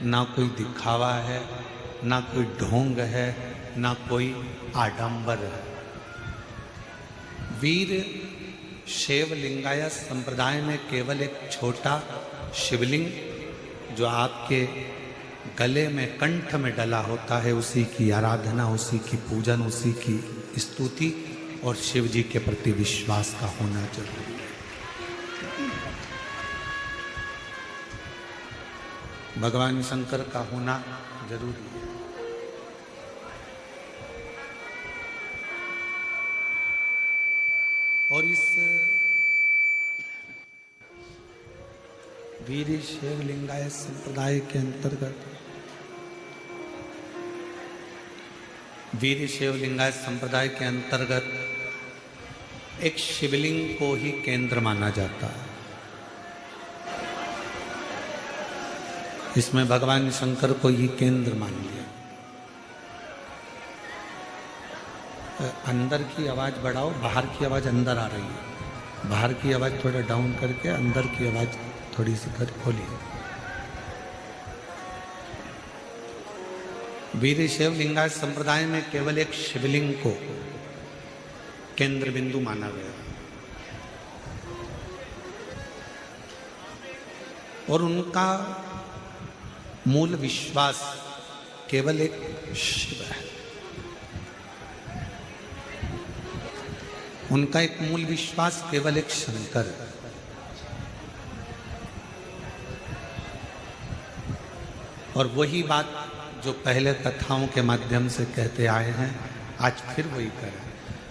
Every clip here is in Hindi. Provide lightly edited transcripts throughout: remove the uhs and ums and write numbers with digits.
ना कोई दिखावा है, ना कोई ढोंग है, ना कोई आडंबर है। वीर शैव लिंगायत संप्रदाय में केवल एक छोटा शिवलिंग जो आपके गले में, कंठ में डला होता है, उसी की आराधना, उसी की पूजन, उसी की स्तुति और शिव जी के प्रति विश्वास का होना जरूरी है। भगवान शंकर का होना जरूरी है। और इस वीर शैव लिंगायत संप्रदाय के अंतर्गत, वीर शैव लिंगायत संप्रदाय के अंतर्गत एक शिवलिंग को ही केंद्र माना जाता है। इसमें भगवान शंकर को ही केंद्र मान लिया। अंदर की आवाज बढ़ाओ, बाहर की आवाज अंदर आ रही है। बाहर की आवाज थोड़ा डाउन करके अंदर की आवाज थोड़ी सी कर खोलिए। वीर शैव लिंगायत संप्रदाय में केवल एक शिवलिंग को केंद्र बिंदु माना गया और उनका मूल विश्वास केवल एक शिव है। उनका एक मूल विश्वास केवल एक शंकर है। और वही बात जो पहले कथाओं के माध्यम से कहते आए हैं, आज फिर वही करें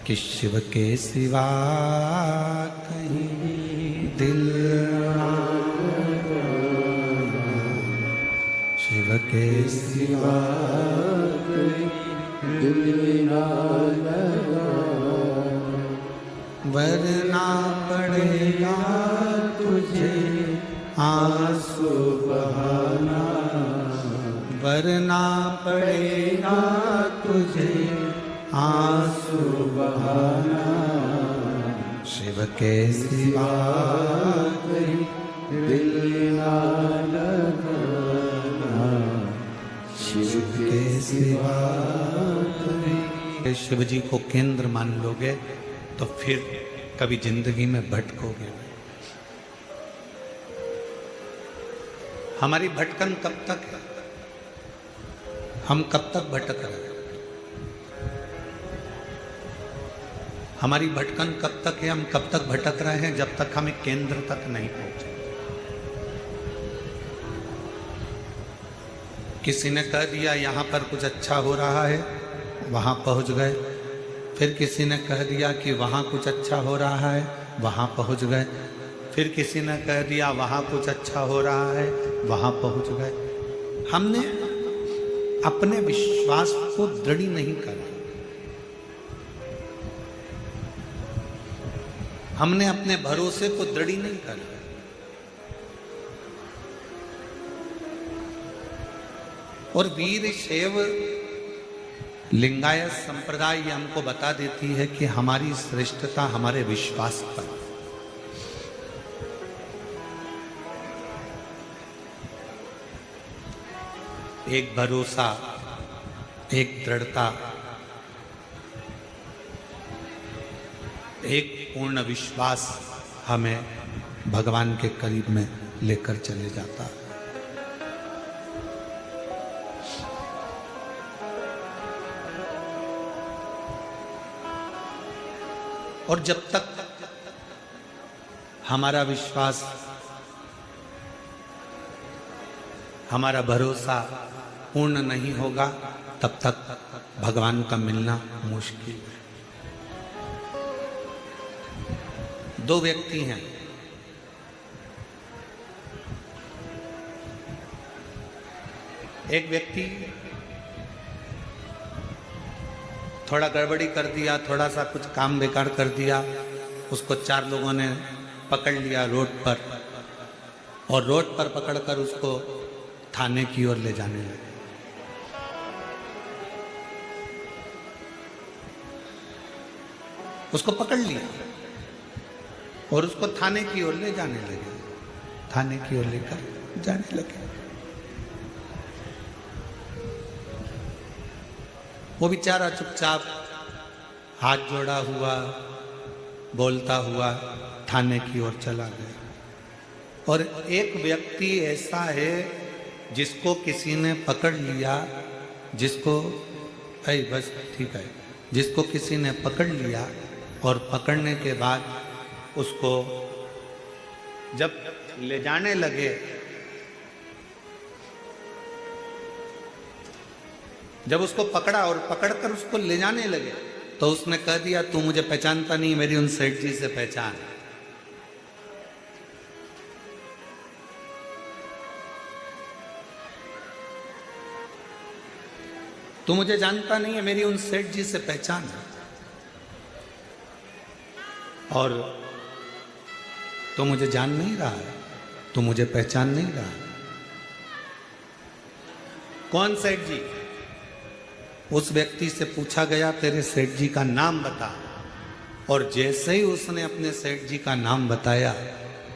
कि शिव के सिवा कहीं दिल, शिव के सिवा कहीं दिल ना लगा, वरना पड़ेगा तुझे आंसू बहाना, वरना पड़ेगा तुझे आंसू बहाना, शिव के सिवा कहीं दिल ना लगाना, शिव के सिवा कहीं। शिव जी को केंद्र मान लोगे तो फिर कभी जिंदगी में भटकोगे। हमारी भटकन कब तक है? हम कब तक भटक रहे हैं? हमारी भटकन कब तक है? हम कब तक भटक रहे हैं? जब तक हमें केंद्र तक नहीं पहुंचे। किसी ने कह दिया यहां पर कुछ अच्छा हो रहा है, वहां पहुंच गए। फिर किसी ने कह दिया कि वहां कुछ अच्छा हो रहा है, वहां पहुंच गए। फिर किसी ने कह दिया वहां कुछ अच्छा हो रहा है, वहां पहुंच गए। हमने अपने विश्वास को दृढ़ नहीं करा। हमने अपने भरोसे को दृढ़ नहीं करा। और वीर शैव लिंगायत संप्रदाय ये हमको बता देती है कि हमारी श्रेष्ठता हमारे विश्वास पर। एक भरोसा, एक दृढ़ता, एक पूर्ण विश्वास हमें भगवान के करीब में लेकर चले जाता है। और जब तक हमारा विश्वास, हमारा भरोसा पूर्ण नहीं होगा, तब तक भगवान का मिलना मुश्किल है। दो व्यक्ति हैं, एक व्यक्ति थोड़ा गड़बड़ी कर दिया, थोड़ा सा कुछ काम बेकार कर दिया, उसको चार लोगों ने पकड़ लिया रोड पर, और रोड पर पकड़कर उसको थाने की ओर ले जाने लगे। उसको पकड़ लिया और उसको थाने की ओर ले जाने लगे, थाने की ओर लेकर जाने लगे। वो बेचारा चुपचाप हाथ जोड़ा हुआ बोलता हुआ थाने की ओर चला गया। और एक व्यक्ति ऐसा है जिसको किसी ने पकड़ लिया, जिसको बस ठीक है, जिसको किसी ने पकड़ लिया और पकड़ने के बाद उसको जब ले जाने लगे, जब उसको पकड़ा और पकड़कर उसको ले जाने लगे तो उसने कह दिया तू मुझे पहचानता नहीं, मेरी उन सेठ जी से पहचान। तू मुझे जानता नहीं है, मेरी उन सेठ जी से पहचान है। और तू मुझे जान नहीं रहा है, तू मुझे पहचान नहीं रहा। कौन सेठ जी? उस व्यक्ति से पूछा गया तेरे सेठ जी का नाम बता। और जैसे ही उसने अपने सेठ जी का नाम बताया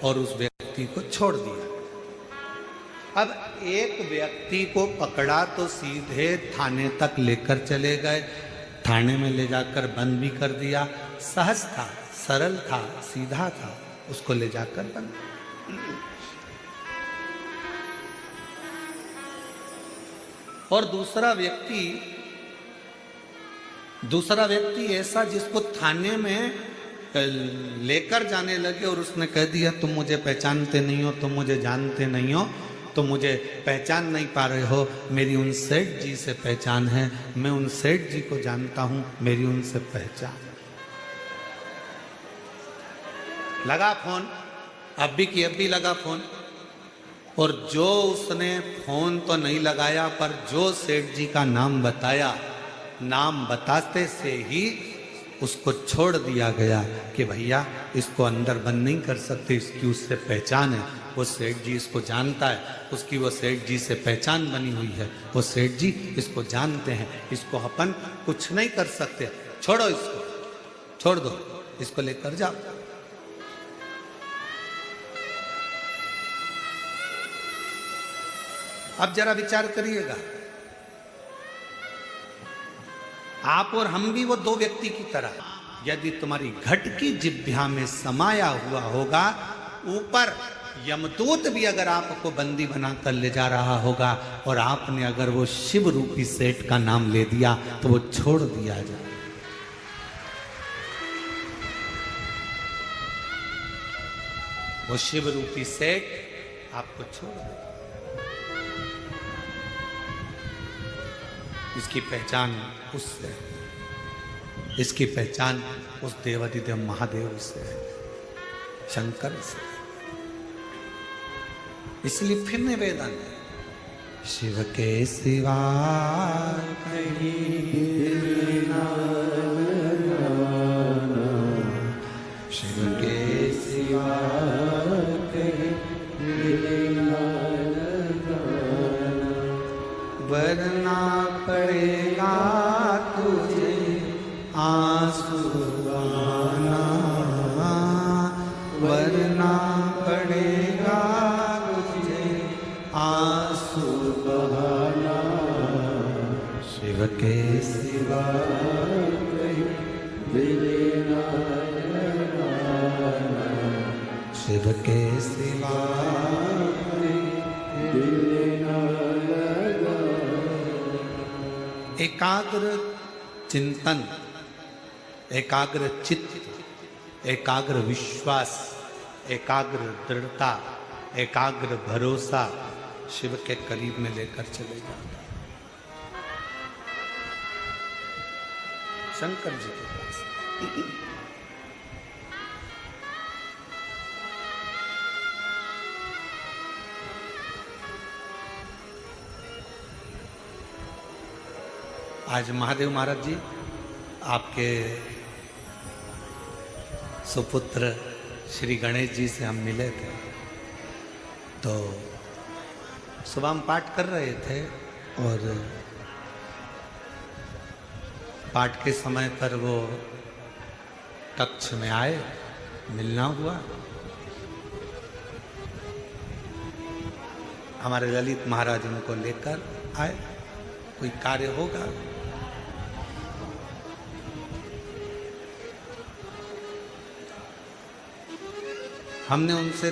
और उस व्यक्ति को छोड़ दिया। अब एक व्यक्ति को पकड़ा तो सीधे थाने तक लेकर चले गए, थाने में ले जाकर बंद भी कर दिया। सहज था, सरल था, सीधा था, उसको ले जाकर बंद। और दूसरा व्यक्ति ऐसा जिसको थाने में लेकर जाने लगे और उसने कह दिया तुम मुझे पहचानते नहीं हो, तुम मुझे जानते नहीं हो, तुम मुझे पहचान नहीं पा रहे हो, मेरी उन सेठ जी से पहचान है, मैं उन सेठ जी को जानता हूं, मेरी उनसे पहचान। लगा फोन, अब भी लगा फोन। और जो उसने फोन तो नहीं लगाया, पर जो सेठ जी का नाम बताया, नाम बताते से ही उसको छोड़ दिया गया कि भैया इसको अंदर बंद नहीं कर सकते, इसकी उससे पहचान है, वो सेठ जी इसको जानता है, उसकी वो सेठ जी से पहचान बनी हुई है, वो सेठ जी इसको जानते हैं, इसको अपन कुछ नहीं कर सकते, छोड़ो इसको, छोड़ दो, इसको लेकर जाओ। अब जरा विचार करिएगा, आप और हम भी वो दो व्यक्ति की तरह, यदि तुम्हारी घट की जिह्वा में समाया हुआ होगा, ऊपर यमदूत भी अगर आपको बंदी बनाकर ले जा रहा होगा और आपने अगर वो शिव रूपी सेठ का नाम ले दिया तो वो छोड़ दिया जाए। वो शिव रूपी सेठ आपको छोड़ दे। इसकी पहचान उससे, इसकी पहचान उस देवाधिदेव महादेव से, शंकर से। इसलिए फिर निवेदन है, शिव के सिवा कहीं ना लगाना, शिव के सिवा कहीं ना लगाना, वरना पड़ेगा तुझे आंसू बहाना, वरना पड़ेगा तुझे आंसू बहाना, शिव के सिवा कहीं दिल ना लगाना, शिव के सिवा कहीं दिल ना लगाना। एकाग्र चिंतन, एकाग्र चित्त, एकाग्र विश्वास, एकाग्र दृढ़ता, एकाग्र भरोसा शिव के करीब में लेकर चले जाता है। शंकर जी के पास आज महादेव महाराज जी आपके सुपुत्र श्री गणेश जी से हम मिले थे, तो सुबह हम पाठ कर रहे थे और पाठ के समय पर वो कक्ष में आए, मिलना हुआ। हमारे ललित महाराज उनको लेकर आए, कोई कार्य होगा। हमने उनसे